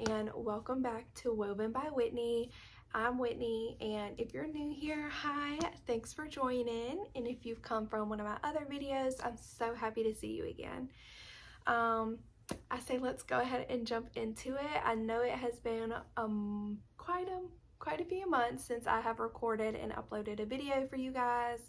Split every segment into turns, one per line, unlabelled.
and welcome back to Woven by Whitney. I'm Whitney, and if you're new here, hi, thanks for joining. And if you've come from one of my other videos, I'm so happy to see you again. I say let's go ahead and jump into it. I know it has been quite a few months since I have recorded and uploaded a video for you guys.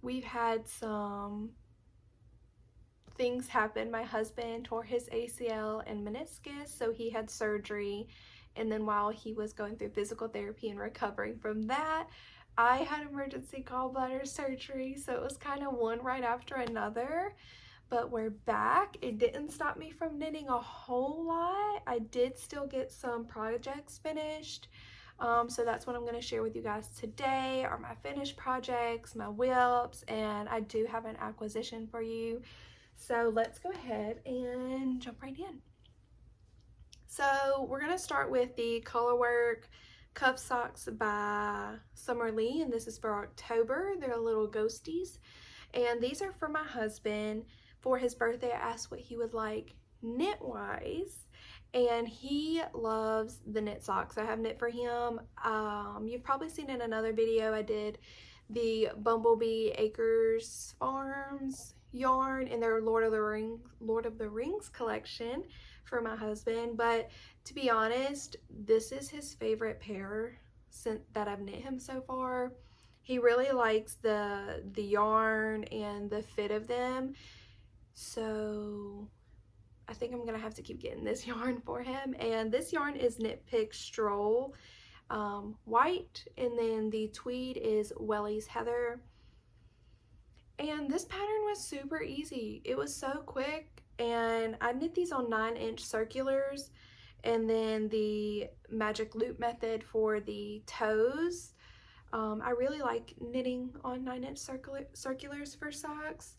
We've had some things happen. My husband tore his ACL and meniscus, so he had surgery, and then while he was going through physical therapy and recovering from that, I had emergency gallbladder surgery, so it was kind of one right after another. But we're back. It didn't stop me from knitting a whole lot. I did still get some projects finished. So that's what I'm going to share with you guys today are my finished projects, my whips, and I do have an acquisition for you. So let's go ahead and jump right in. So we're going to start with the Colorwork Cuff Socks by Summer Lee, and this is for October. They're little ghosties, and these are for my husband. For his birthday, I asked what he would like knit-wise, and he loves the knit socks I have knit for him. You've probably seen in another video I did the Bumblebee Acres Farms yarn in their Lord of the Rings collection for my husband. But to be honest, this is his favorite pair that I've knit him so far. He really likes the yarn and the fit of them. So I think I'm gonna have to keep getting this yarn for him. And this yarn is Knit Pick Stroll white, and then the tweed is Welly's Heather. And this pattern was super easy. It was so quick, and I knit these on 9-inch circulars, and then the magic loop method for the toes. I really like knitting on 9-inch circulars for socks.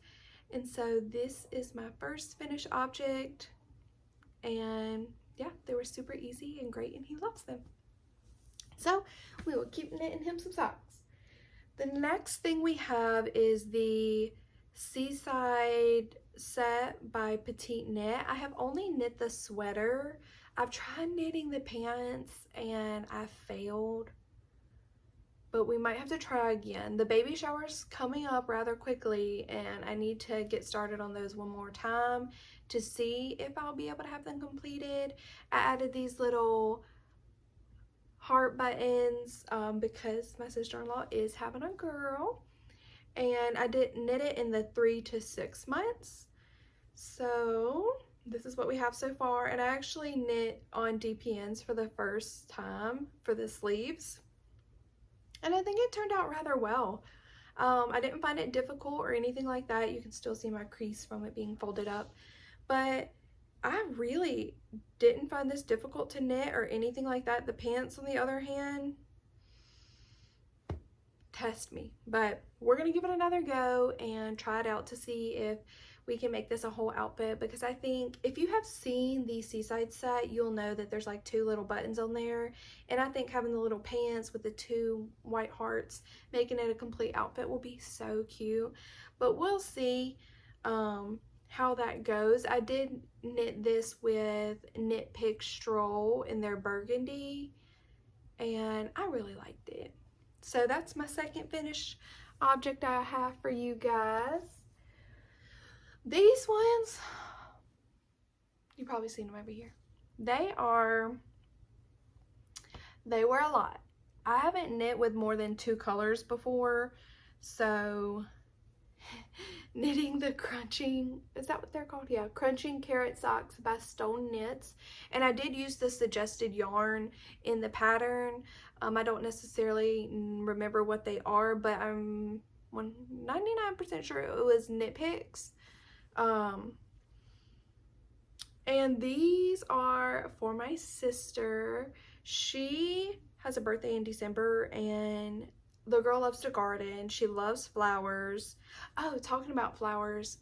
And so this is my first finished object, and yeah, they were super easy and great, and he loves them. So we will keep knitting him some socks. The next thing we have is the Seaside set by Petite Knit. I have only knit the sweater. I've tried knitting the pants and I failed, but we might have to try again. The baby shower's coming up rather quickly, and I need to get started on those one more time to see if I'll be able to have them completed. I added these little heart buttons because my sister-in-law is having a girl, and I did knit it in the 3 to 6 months. So this is what we have so far, and I actually knit on DPNs for the first time for the sleeves. And I think it turned out rather well. I didn't find it difficult or anything like that. You can still see my crease from it being folded up. But I really didn't find this difficult to knit or anything like that. The pants, on the other hand, test me. But we're going to give it another go and try it out to see if we can make this a whole outfit, because I think if you have seen the Seaside set, you'll know that there's like 2 little buttons on there, and I think having the little pants with the 2 white hearts, making it a complete outfit, will be so cute. But we'll see how that goes. I did knit this with Knit Pick Stroll in their burgundy, and I really liked it. So that's my second finished object I have for you guys. These ones, you've probably seen them over here. They were a lot. I haven't knit with more than 2 colors before, so knitting the crunching, is that what they're called? Yeah, crunching carrot socks by Stone Knits. And I did use the suggested yarn in the pattern. I don't necessarily remember what they are, but I'm 99% sure it was Knit Picks. And these are for my sister. She has a birthday in December, and the girl loves to garden. She loves flowers. Oh, talking about flowers,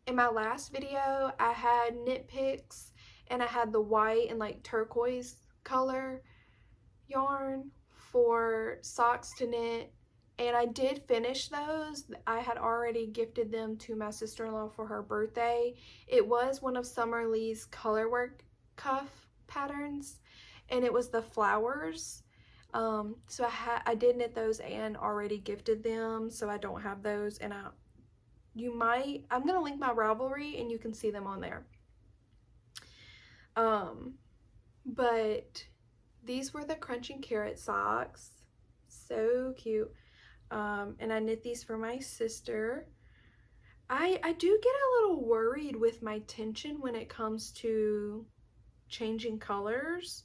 in my last video I had Knit Picks, and I had the white and like turquoise color yarn for socks to knit, and I did finish those. I had already gifted them to my sister-in-law for her birthday. It was one of Summer Lee's Colorwork cuff patterns, and it was the flowers. So I did knit those and already gifted them, so I don't have those, and I'm gonna link my Ravelry and you can see them on there. But these were the Crunching Carrot socks, so cute. And I knit these for my sister. I do get a little worried with my tension when it comes to changing colors.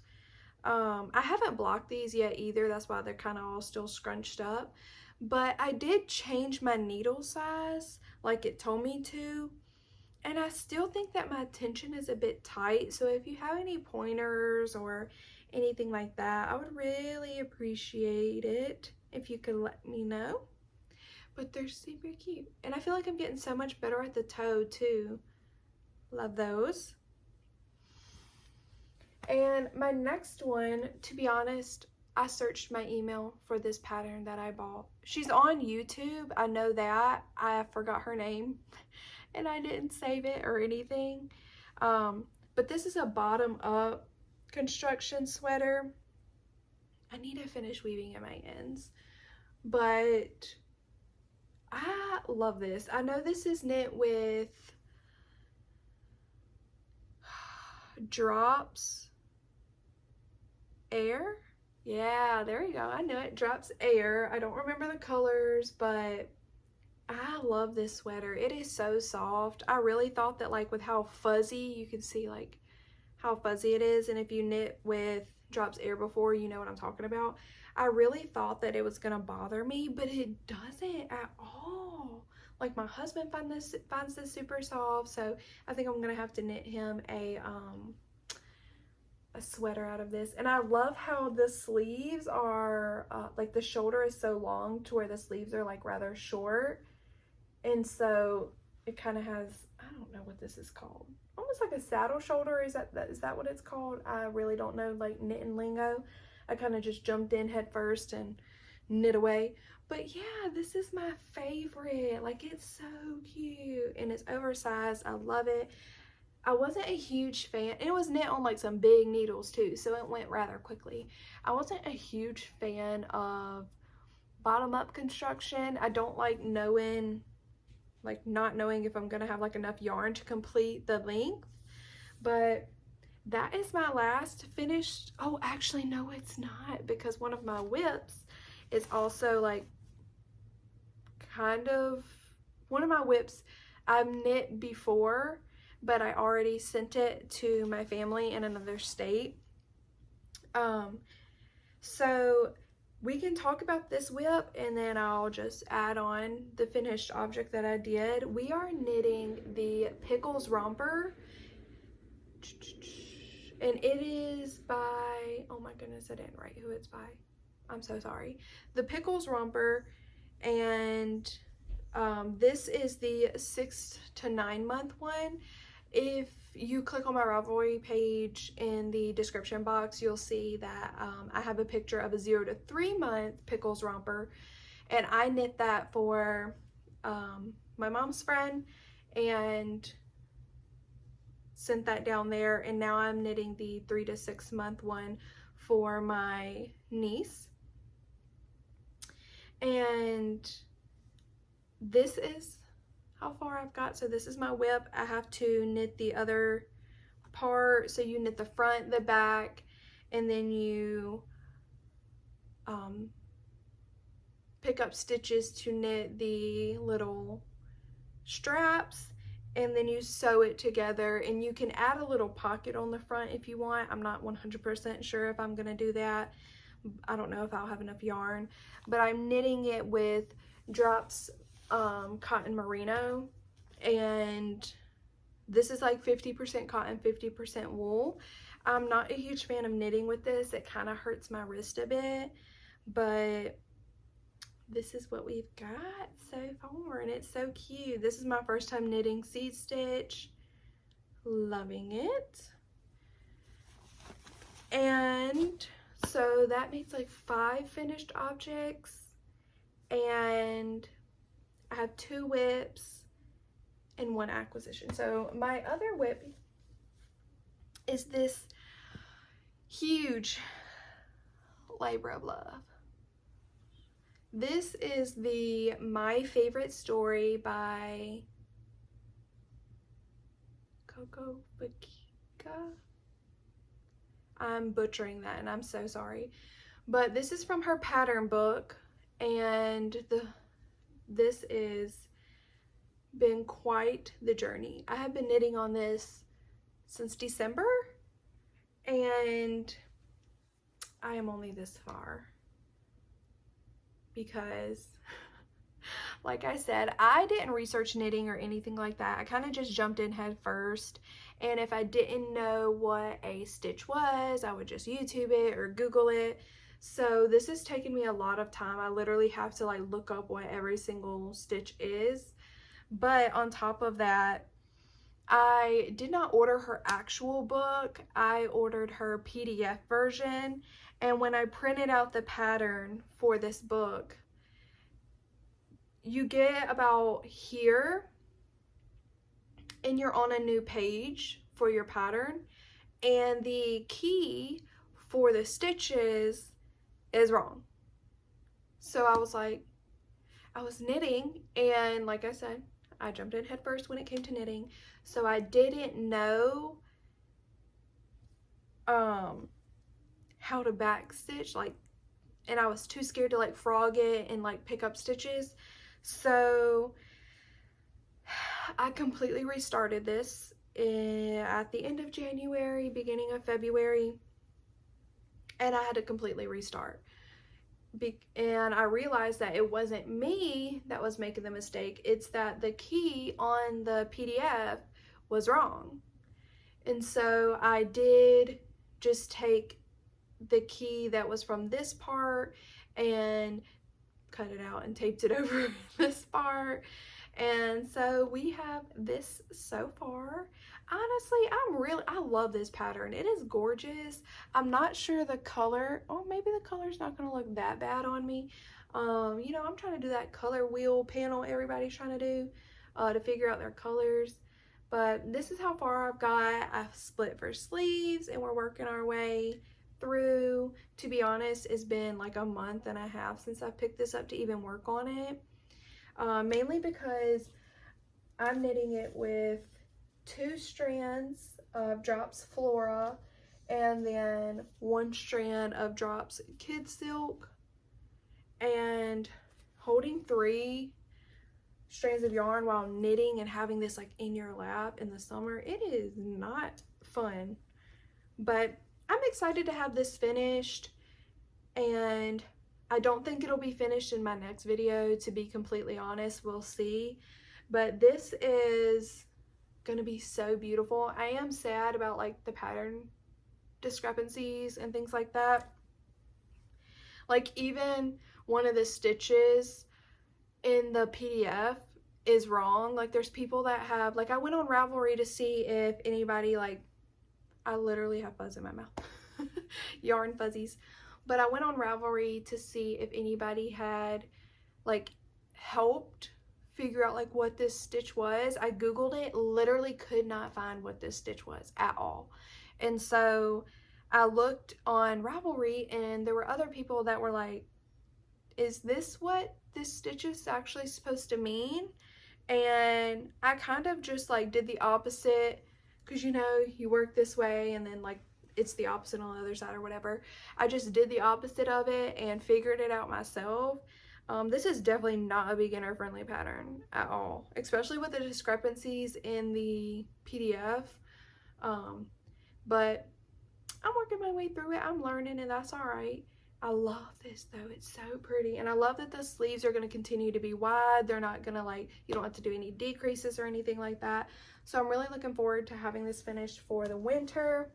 I haven't blocked these yet either, that's why they're kind of all still scrunched up. But I did change my needle size like it told me to, and I still think that my tension is a bit tight. So if you have any pointers or anything like that, I would really appreciate it if you could let me know. But they're super cute, and I feel like I'm getting so much better at the toe too. Love those. And my next one, to be honest, I searched my email for this pattern that I bought. She's on YouTube, I know that. I forgot her name and I didn't save it or anything. But this is a bottom up construction sweater. I need to finish weaving at my ends, but I love this. I know this is knit with Drops Air. Yeah, there you go. I knew it. Drops Air. I don't remember the colors, but I love this sweater. It is so soft. I really thought that, like, with how fuzzy, you can see like how fuzzy it is, and if you knit with Drops Air before, you know what I'm talking about. I really thought that it was gonna bother me, but it doesn't at all. Like, my husband finds this super soft, so I think I'm gonna have to knit him a sweater out of this. And I love how the sleeves are like, the shoulder is so long to where the sleeves are like rather short, and so it kind of has, I don't know what this is called, almost like a saddle shoulder. Is that what it's called? I really don't know, like, knitting lingo. I kind of just jumped in head first and knit away. But yeah, this is my favorite. Like, it's so cute and it's oversized. I love it. I wasn't a huge fan, and it was knit on like some big needles too, so it went rather quickly. I wasn't a huge fan of bottom up construction. I don't like not knowing if I'm gonna have like enough yarn to complete the length. But that is my last finished. Oh, actually no, it's not, because one of my whips is also like one of my whips I've knit before, but I already sent it to my family in another state. So we can talk about this whip, and then I'll just add on the finished object that I did. We are knitting the Pickles Romper, and it is by, oh my goodness, I didn't write who it's by. I'm so sorry. The Pickles Romper, and this is the 6 to 9 month one. If you click on my Ravelry page in the description box, you'll see that I have a picture of a 0 to 3 month Pickles Romper, and I knit that for my mom's friend and sent that down there, and now I'm knitting the 3 to 6 month one for my niece. And this is how far I've got. So this is my whip. I have to knit the other part. So you knit the front, the back, and then you pick up stitches to knit the little straps, and then you sew it together, and you can add a little pocket on the front if you want. I'm not 100% sure if I'm gonna do that. I don't know if I'll have enough yarn, but I'm knitting it with Drops cotton merino, and this is like 50% cotton, 50% wool. I'm not a huge fan of knitting with this. It kind of hurts my wrist a bit, but this is what we've got so far, and it's so cute. This is my first time knitting seed stitch. Loving it. And so that makes like 5 finished objects, and I have 2 whips and 1 acquisition. So my other whip is this huge labor of love. This is the My Favorite Story by Coco Vaquica. I'm butchering that and I'm so sorry. But this is from her pattern book, and this is been quite the journey. I have been knitting on this since December, and I am only this far because like I said, I didn't research knitting or anything like that. I kind of just jumped in head first, and if I didn't know what a stitch was, I would just YouTube it or Google it. So this has taken me a lot of time. I literally have to like look up what every single stitch is. But on top of that, I did not order her actual book. I ordered her PDF version, and when I printed out the pattern for this book, you get about here and you're on a new page for your pattern, and the key for the stitches is wrong. So I was like, I was knitting, and like I said, I jumped in head first when it came to knitting, so I didn't know how to back stitch, like, and I was too scared to like frog it and like pick up stitches. So I completely restarted this at the end of January, beginning of February, and I had to completely restart. And I realized that it wasn't me that was making the mistake. It's that the key on the PDF was wrong. And so I did just take the key that was from this part and cut it out and taped it over this part. And so we have this so far. Honestly, I love this pattern. It is gorgeous. I'm not sure the color, oh, maybe the color's not gonna look that bad on me. You know, I'm trying to do that color wheel panel everybody's trying to do to figure out their colors. But this is how far I've got. I've split for sleeves and we're working our way through. To be honest, it's been like a month and a half since I've picked this up to even work on it. Mainly because I'm knitting it with 2 strands of Drops Flora and then 1 strand of Drops Kid Silk, and holding 3 strands of yarn while knitting and having this like in your lap in the summer, it is not fun. But I'm excited to have this finished, and I don't think it'll be finished in my next video, to be completely honest. We'll see. But this is gonna be so beautiful. I am sad about like the pattern discrepancies and things like that. Like even one of the stitches in the PDF is wrong. Like there's people that have, like I went on Ravelry to see if anybody, like, I literally have fuzz in my mouth. Yarn fuzzies. But I went on Ravelry to see if anybody had like helped figure out like what this stitch was. I googled it, literally could not find what this stitch was at all. And so I looked on Ravelry, and there were other people that were like, is this what this stitch is actually supposed to mean? And I kind of just like did the opposite, because you know, you work this way and then like it's the opposite on the other side or whatever. I just did the opposite of it and figured it out myself. This is definitely not a beginner friendly pattern at all, especially with the discrepancies in the PDF. But I'm working my way through it. I'm learning, and that's all right. I love this though. It's so pretty, and I love that the sleeves are going to continue to be wide. They're not going to like, you don't have to do any decreases or anything like that. So I'm really looking forward to having this finished for the winter.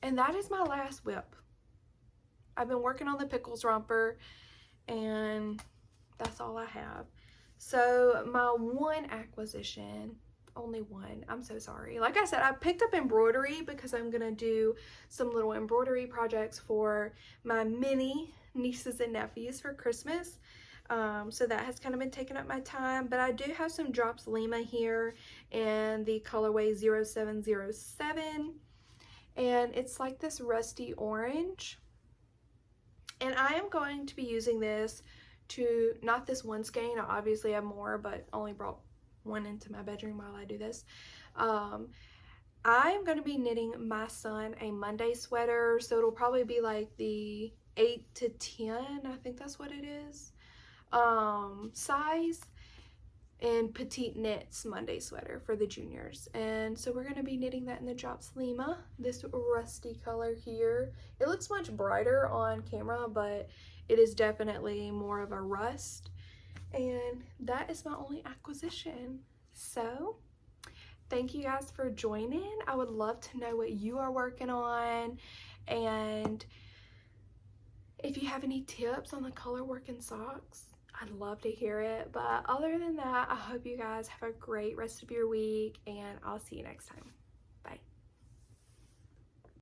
And that is my last WIP. I've been working on the Pickles romper, and that's all I have. So my one acquisition, only one, I'm so sorry. Like I said, I picked up embroidery because I'm gonna do some little embroidery projects for my mini nieces and nephews for Christmas. So that has kind of been taking up my time, but I do have some drops Lima here in the colorway 0707, and it's like this rusty orange. And I am going to be using this to, not this one skein, I obviously have more, but only brought one into my bedroom while I do this. I'm going to be knitting my son a Monday sweater, so it'll probably be like the 8 to 10, I think that's what it is, size, and Petite Knits Monday sweater for the juniors. And so we're going to be knitting that in the Drops Lima, this rusty color here. It looks much brighter on camera, but it is definitely more of a rust. And that is my only acquisition. So thank you guys for joining. I would love to know what you are working on, and if you have any tips on the color work in socks, I'd love to hear it. But other than that, I hope you guys have a great rest of your week, and I'll see you next time.